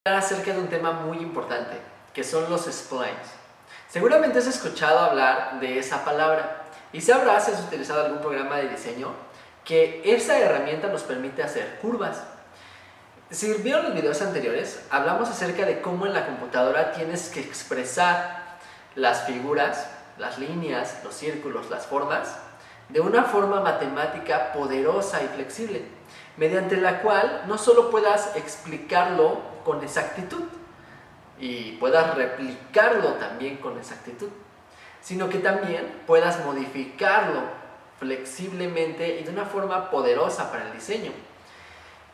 Acerca de un tema muy importante, que son los splines. Seguramente has escuchado hablar de esa palabra y sabrás si has utilizado algún programa de diseño que esa herramienta nos permite hacer curvas. Si vieron los videos anteriores, hablamos acerca de cómo en la computadora tienes que expresar las figuras, las líneas, los círculos, las formas, de una forma matemática poderosa y flexible, mediante la cual no solo puedas explicarlo con exactitud y puedas replicarlo también con exactitud, sino que también puedas modificarlo flexiblemente y de una forma poderosa para el diseño.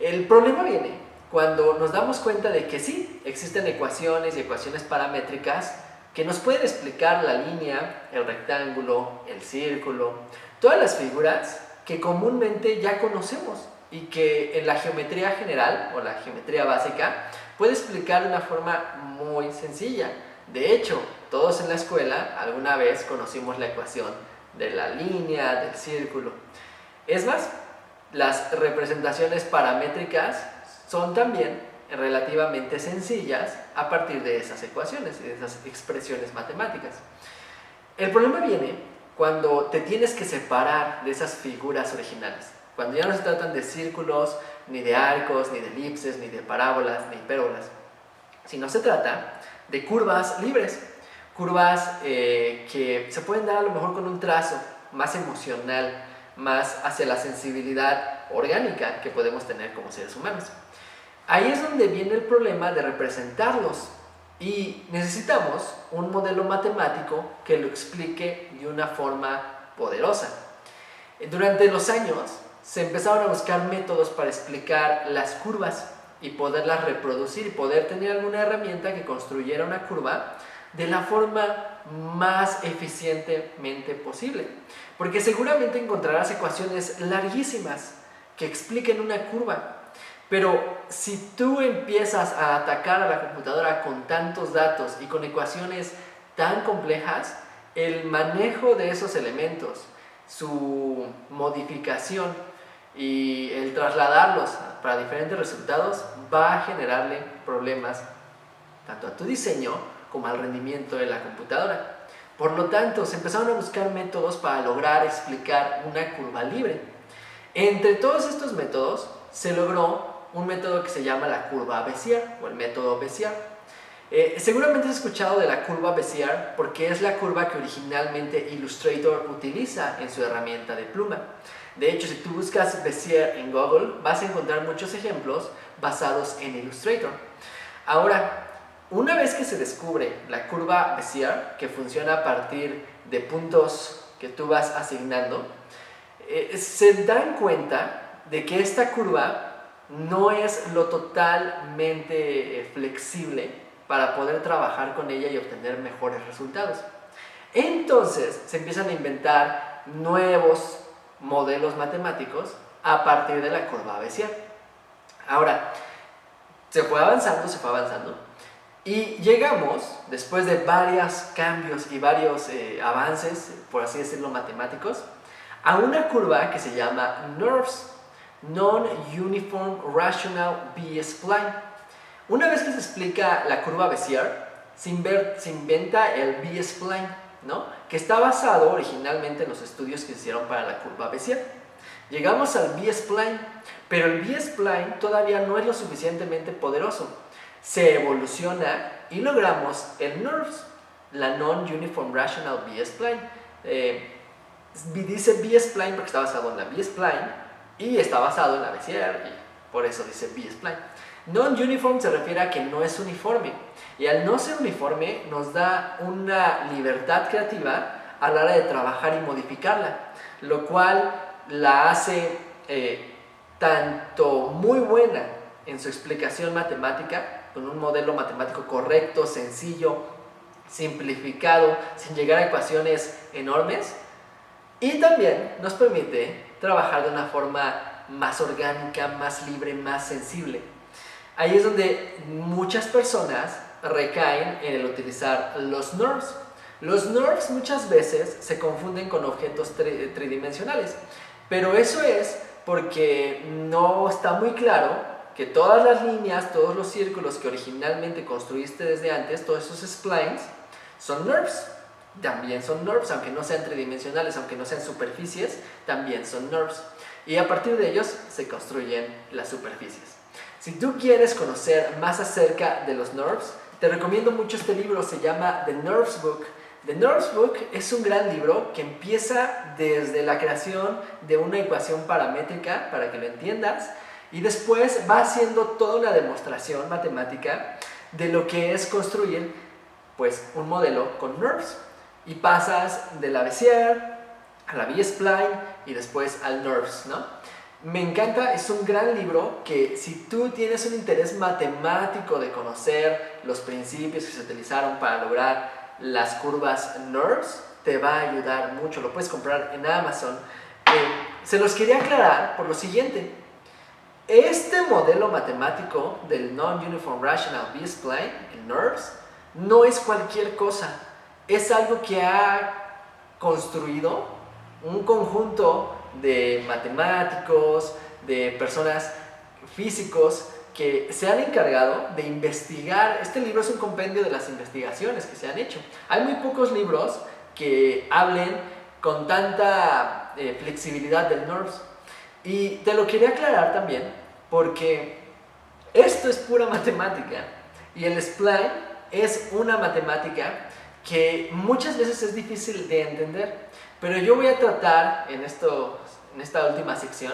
El problema viene cuando nos damos cuenta de que sí, existen ecuaciones y ecuaciones paramétricas que nos pueden explicar la línea, el rectángulo, el círculo, todas las figuras que comúnmente ya conocemos y que en la geometría general o la geometría básica puede explicar de una forma muy sencilla. De hecho, todos en la escuela alguna vez conocimos la ecuación de la línea, del círculo. Es más, las representaciones paramétricas son también relativamente sencillas a partir de esas ecuaciones y de esas expresiones matemáticas. El problema viene cuando te tienes que separar de esas figuras originales, cuando ya no se tratan de círculos, ni de arcos, ni de elipses, ni de parábolas, ni hipérbolas, sino se trata de curvas libres, curvas que se pueden dar a lo mejor con un trazo más emocional, más hacia la sensibilidad orgánica que podemos tener como seres humanos. Ahí es donde viene el problema de representarlos y necesitamos un modelo matemático que lo explique de una forma poderosa. Durante los años se empezaron a buscar métodos para explicar las curvas y poderlas reproducir y poder tener alguna herramienta que construyera una curva de la forma más eficientemente posible. Porque seguramente encontrarás ecuaciones larguísimas que expliquen una curva. Pero si tú empiezas a atacar a la computadora con tantos datos y con ecuaciones tan complejas, el manejo de esos elementos, su modificación y el trasladarlos para diferentes resultados va a generarle problemas tanto a tu diseño como al rendimiento de la computadora. Por lo tanto, se empezaron a buscar métodos para lograr explicar una curva libre. Entre todos estos métodos se logró un método que se llama la curva Bézier o el método Bézier. Seguramente has escuchado de la curva Bézier porque es la curva que originalmente Illustrator utiliza en su herramienta de pluma. De hecho, si tú buscas Bézier en Google, vas a encontrar muchos ejemplos basados en Illustrator. Ahora, una vez que se descubre la curva Bézier, que funciona a partir de puntos que tú vas asignando, se dan cuenta de que esta curva no es lo totalmente flexible para poder trabajar con ella y obtener mejores resultados. Entonces se empiezan a inventar nuevos modelos matemáticos a partir de la curva Bézier. Ahora, se fue avanzando y llegamos, después de varios cambios y varios avances, por así decirlo, matemáticos, a una curva que se llama NURBS, Non-Uniform Rational B-Spline. Una vez que se explica la curva Bézier, se inventa el B-Spline, ¿no? Que está basado originalmente en los estudios que se hicieron para la curva Bézier. Llegamos al B-Spline, pero el B-Spline todavía no es lo suficientemente poderoso. Se evoluciona y logramos el NURBS, la Non-Uniform Rational B-Spline. Dice B-Spline porque está basado en la B-Spline y está basado en la Bézier y por eso dice B-Spline. Non-uniform se refiere a que no es uniforme y al no ser uniforme nos da una libertad creativa a la hora de trabajar y modificarla, lo cual la hace tanto muy buena en su explicación matemática, con un modelo matemático correcto, sencillo, simplificado, sin llegar a ecuaciones enormes, y también nos permite trabajar de una forma más orgánica, más libre, más sensible. Ahí es donde muchas personas recaen en el utilizar los NURBS. Los NURBS muchas veces se confunden con objetos tridimensionales, pero eso es porque no está muy claro que todas las líneas, todos los círculos que originalmente construiste desde antes, todos esos splines, son NURBS. También son NURBS, aunque no sean tridimensionales, aunque no sean superficies, también son NURBS. Y a partir de ellos se construyen las superficies. Si tú quieres conocer más acerca de los NURBS, te recomiendo mucho este libro, se llama The NURBS Book. The NURBS Book es un gran libro que empieza desde la creación de una ecuación paramétrica, para que lo entiendas, y después va haciendo toda una demostración matemática de lo que es construir pues, un modelo con NURBS. Y pasas de la Bézier a la B-Spline y después al NURBS, ¿no? Me encanta, es un gran libro que si tú tienes un interés matemático de conocer los principios que se utilizaron para lograr las curvas NURBS, te va a ayudar mucho. Lo puedes comprar en Amazon. Se los quería aclarar por lo siguiente. Este modelo matemático del Non-Uniform Rational B-Spline, el NURBS, no es cualquier cosa. Es algo que ha construido un conjunto de matemáticos, de personas físicos que se han encargado de investigar. Este libro es un compendio de las investigaciones que se han hecho. Hay muy pocos libros que hablen con tanta flexibilidad del NURBS. Y te lo quería aclarar también porque esto es pura matemática y el spline es una matemática que muchas veces es difícil de entender, pero yo voy a tratar en esta última sección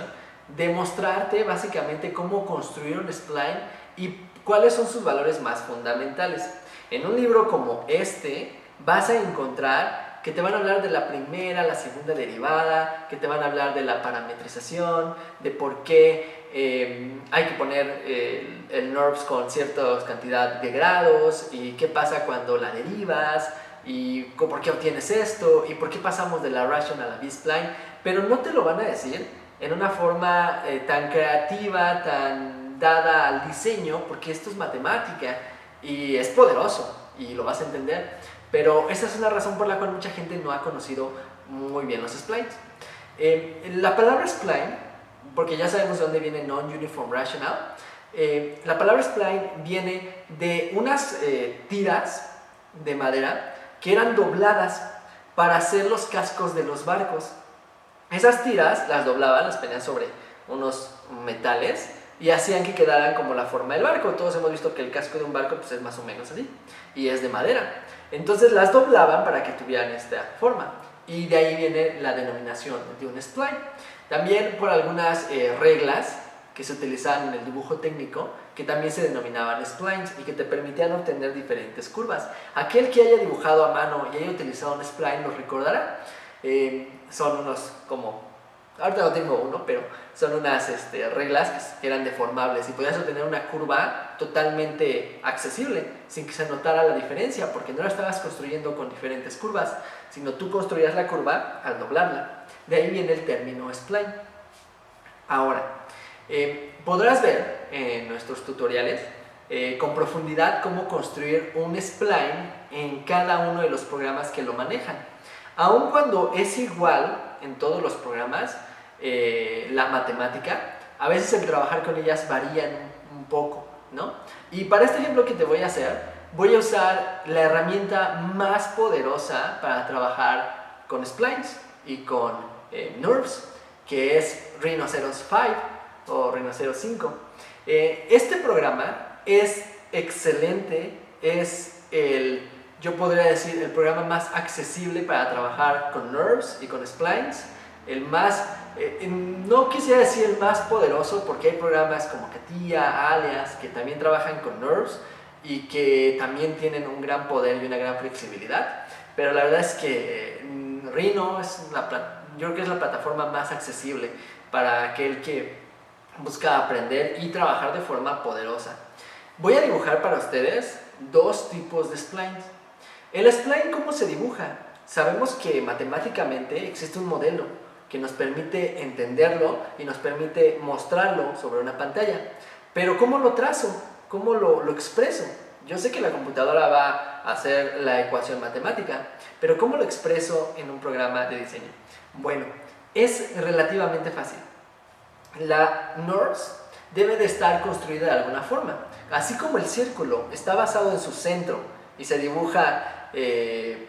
de mostrarte básicamente cómo construir un spline y cuáles son sus valores más fundamentales. En un libro como este vas a encontrar que te van a hablar de la primera, la segunda derivada, que te van a hablar de la parametrización, de por qué hay que poner el NURBS con cierta cantidad de grados y qué pasa cuando la derivas y por qué obtienes esto y por qué pasamos de la Rational a la B-Spline, pero no te lo van a decir en una forma tan creativa, tan dada al diseño, porque esto es matemática y es poderoso y lo vas a entender, pero esa es una razón por la cual mucha gente no ha conocido muy bien los splines. La palabra spline, porque ya sabemos de dónde viene Non-Uniform Rational, la palabra spline viene de unas tiras de madera que eran dobladas para hacer los cascos de los barcos. Esas tiras las doblaban, las ponían sobre unos metales y hacían que quedaran como la forma del barco. Todos hemos visto que el casco de un barco pues, es más o menos así y es de madera. Entonces las doblaban para que tuvieran esta forma y de ahí viene la denominación de un spline. También por algunas reglas que se utilizaban en el dibujo técnico que también se denominaban splines y que te permitían obtener diferentes curvas. Aquel que haya dibujado a mano y haya utilizado un spline lo recordará. Son unos como, ahorita no tengo uno, pero son unas reglas que eran deformables y podías obtener una curva totalmente accesible sin que se notara la diferencia, porque no la estabas construyendo con diferentes curvas, sino tú construías la curva al doblarla. De ahí viene el término spline. Ahora, podrás ver en nuestros tutoriales con profundidad cómo construir un spline en cada uno de los programas que lo manejan. Aun cuando es igual en todos los programas, la matemática, a veces el trabajar con ellas varía un poco, ¿no? Y para este ejemplo que te voy a hacer, voy a usar la herramienta más poderosa para trabajar con splines y con NURBS, que es Rhinoceros 5 o Rhinoceros 5. Este programa es excelente, es yo podría decir el programa más accesible para trabajar con NURBS y con splines, el más, no quisiera decir el más poderoso porque hay programas como CATIA, Alias que también trabajan con NURBS y que también tienen un gran poder y una gran flexibilidad, pero la verdad es que Rhino yo creo que es la plataforma más accesible para aquel que busca aprender y trabajar de forma poderosa. Voy a dibujar para ustedes dos tipos de splines. El spline, ¿cómo se dibuja? Sabemos que matemáticamente existe un modelo que nos permite entenderlo y nos permite mostrarlo sobre una pantalla. Pero ¿cómo lo trazo? ¿Cómo lo expreso? Yo sé que la computadora va a hacer la ecuación matemática, pero ¿cómo lo expreso en un programa de diseño? Bueno, es relativamente fácil. La NURBS debe de estar construida de alguna forma. Así como el círculo está basado en su centro y se dibuja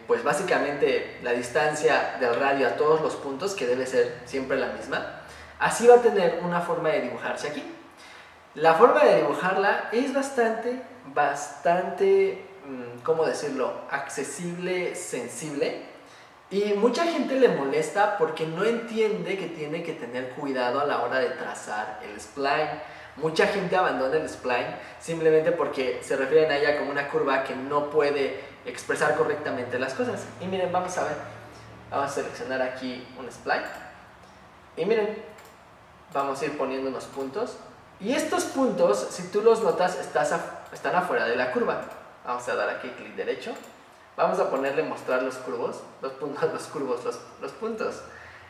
pues básicamente la distancia del radio a todos los puntos, que debe ser siempre la misma, así va a tener una forma de dibujarse aquí. La forma de dibujarla es bastante, ¿cómo decirlo?, accesible, sensible, y mucha gente le molesta porque no entiende que tiene que tener cuidado a la hora de trazar el spline. Mucha gente abandona el spline simplemente porque se refieren a ella como una curva que no puede expresar correctamente las cosas. Y miren, vamos a ver, vamos a seleccionar aquí un spline y miren, vamos a ir poniendo unos puntos, y estos puntos, si tú los notas, están afuera de la curva. Vamos a dar aquí clic derecho, vamos a ponerle mostrar los puntos,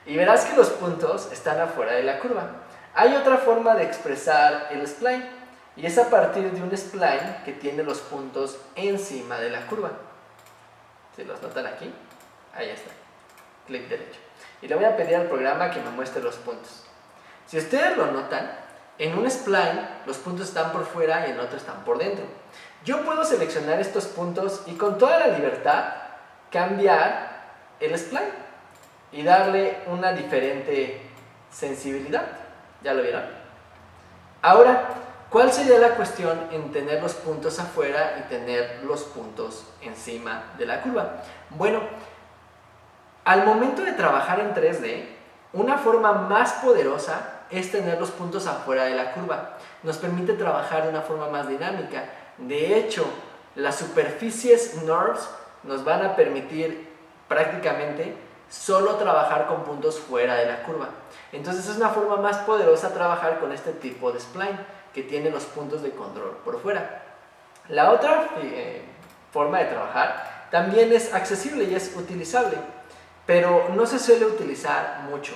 y verás que los puntos están afuera de la curva. Hay otra forma de expresar el spline, y es a partir de un spline que tiene los puntos encima de la curva. Si los notan aquí, ahí está, clic derecho. Y le voy a pedir al programa que me muestre los puntos. Si ustedes lo notan, en un spline los puntos están por fuera y en otro están por dentro. Yo puedo seleccionar estos puntos y con toda la libertad cambiar el spline y darle una diferente sensibilidad. ¿Ya lo vieron? Ahora, ¿cuál sería la cuestión en tener los puntos afuera y tener los puntos encima de la curva? Bueno, al momento de trabajar en 3D, una forma más poderosa es tener los puntos afuera de la curva. Nos permite trabajar de una forma más dinámica. De hecho, las superficies NURBS nos van a permitir prácticamente solo trabajar con puntos fuera de la curva. Entonces es una forma más poderosa trabajar con este tipo de spline que tiene los puntos de control por fuera. La otra forma de trabajar también es accesible y es utilizable, pero no se suele utilizar mucho.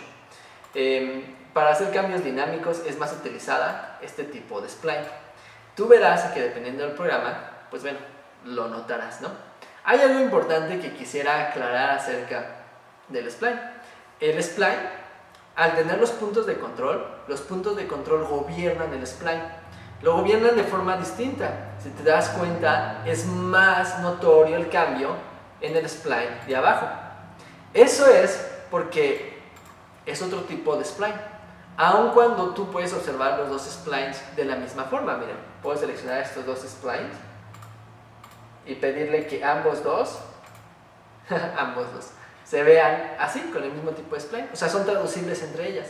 Para hacer cambios dinámicos es más utilizada este tipo de spline. Tú verás que dependiendo del programa, pues bueno, lo notarás, ¿no? Hay algo importante que quisiera aclarar acerca del spline. El spline, al tener los puntos de control gobiernan el spline. Lo gobiernan de forma distinta. Si te das cuenta, es más notorio el cambio en el spline de abajo. Eso es porque es otro tipo de spline. Aun cuando tú puedes observar los dos splines de la misma forma. Miren, puedo seleccionar estos dos splines y pedirle que ambos dos se vean así, con el mismo tipo de spline. O sea, son traducibles entre ellas.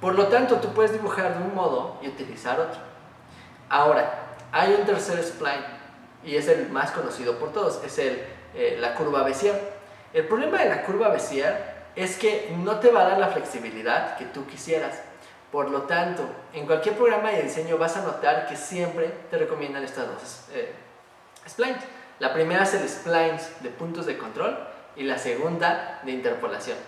Por lo tanto, tú puedes dibujar de un modo y utilizar otro. Ahora, hay un tercer spline y es el más conocido por todos, es la curva Bézier. El problema de la curva Bézier es que no te va a dar la flexibilidad que tú quisieras. Por lo tanto, en cualquier programa de diseño vas a notar que siempre te recomiendan estas dos splines. La primera es el spline de puntos de control y la segunda de interpolación.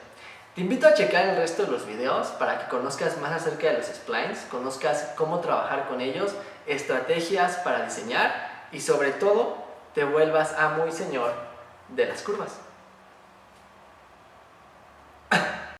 Te invito a checar el resto de los videos para que conozcas más acerca de los splines, conozcas cómo trabajar con ellos, estrategias para diseñar y sobre todo te vuelvas amo y señor de las curvas.